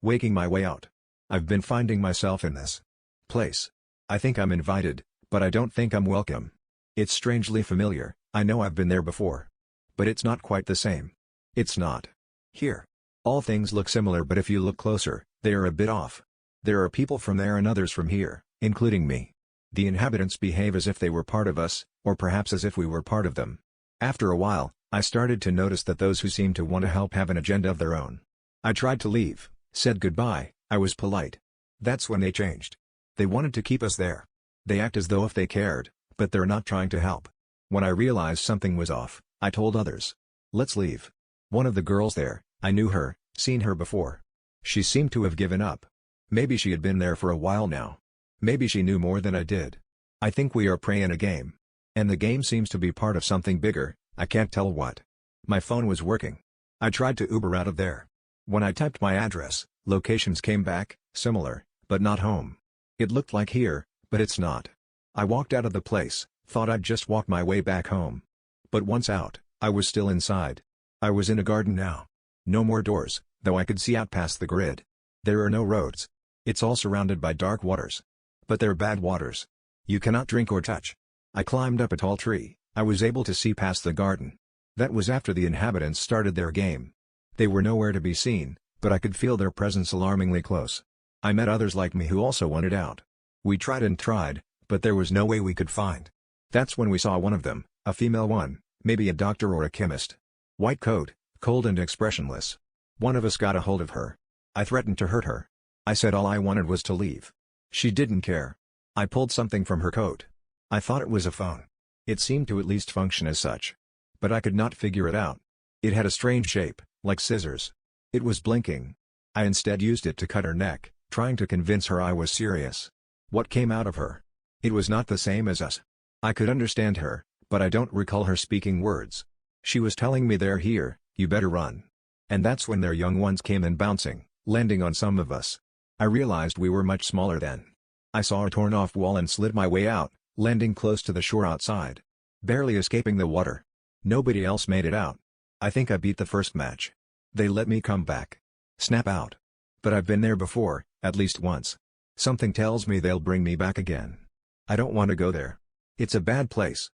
Waking my way out. I've been finding myself in this place. I think I'm invited, but I don't think I'm welcome. It's strangely familiar, I know I've been there before. But it's not quite the same. It's not. Here. All things look similar, but if you look closer, they are a bit off. There are people from there and others from here, including me. The inhabitants behave as if they were part of us, or perhaps as if we were part of them. After a while, I started to notice that those who seemed to want to help have an agenda of their own. I tried to leave, said goodbye, I was polite. That's when they changed. They wanted to keep us there. They act as though if they cared, but they're not trying to help. When I realized something was off, I told others. Let's leave. One of the girls there, I knew her, seen her before. She seemed to have given up. Maybe she had been there for a while now. Maybe she knew more than I did. I think we are playing a game. And the game seems to be part of something bigger, I can't tell what. My phone was working. I tried to Uber out of there. When I typed my address, locations came back, similar, but not home. It looked like here, but it's not. I walked out of the place, thought I'd just walk my way back home. But once out, I was still inside. I was in a garden now. No more doors, though I could see out past the grid. There are no roads. It's all surrounded by dark waters. But they're bad waters. You cannot drink or touch. I climbed up a tall tree, I was able to see past the garden. That was after the inhabitants started their game. They were nowhere to be seen, but I could feel their presence alarmingly close. I met others like me who also wanted out. We tried and tried, but there was no way we could find. That's when we saw one of them, a female one, maybe a doctor or a chemist. White coat, cold and expressionless. One of us got a hold of her. I threatened to hurt her. I said all I wanted was to leave. She didn't care. I pulled something from her coat. I thought it was a phone. It seemed to at least function as such. But I could not figure it out. It had a strange shape, like scissors. It was blinking. I instead used it to cut her neck, trying to convince her I was serious. What came out of her? It was not the same as us. I could understand her, but I don't recall her speaking words. She was telling me they're here, you better run. And that's when their young ones came in bouncing, landing on some of us. I realized we were much smaller then. I saw a torn-off wall and slid my way out, landing close to the shore outside. Barely escaping the water. Nobody else made it out. I think I beat the first match. They let me come back. Snap out. But I've been there before, at least once. Something tells me they'll bring me back again. I don't want to go there. It's a bad place.